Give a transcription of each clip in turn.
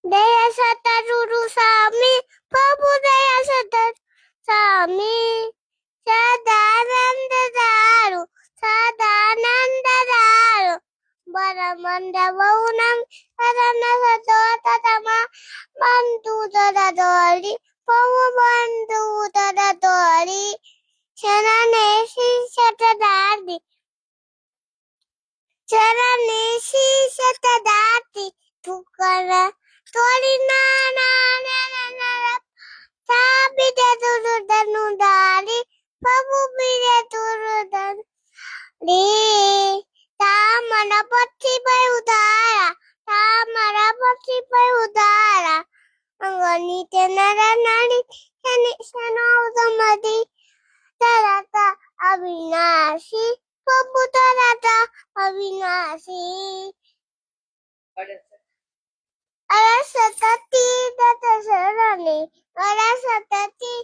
Daya Sataruru Sami, Prabhu Daya Satar Sami, Sadananda Daru, Sadananda Daru, Baramanda Vaunam, Sadana Sadota Tama, Bandu Dadadori, Prabhu Bandu Dadadori, Shananesi Satadadi, Shananesi Satadati, Tukara, Tori na na na na na na. Sabi de turudan udali, pabu bide turudan di. Tamara pati pai udara, tamara pati pai udara. Angani tenara nari, kani sena udamadi. Tarata Avinashi, pabu tarata Avinashi. Arasatati Tatasarani, Arasatati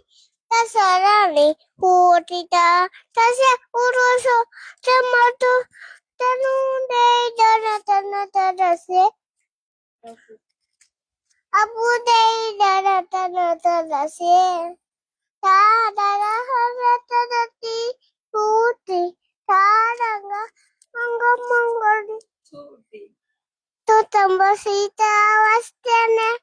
Tasarani, Hutita, Tasya Uruso, Tamato, Tanunde, Donatana Tadase, Abu de Donatana Tadase, Tadara Haratati, Huti, Tadanga, Angamangadi, Tutambasita, Vastana.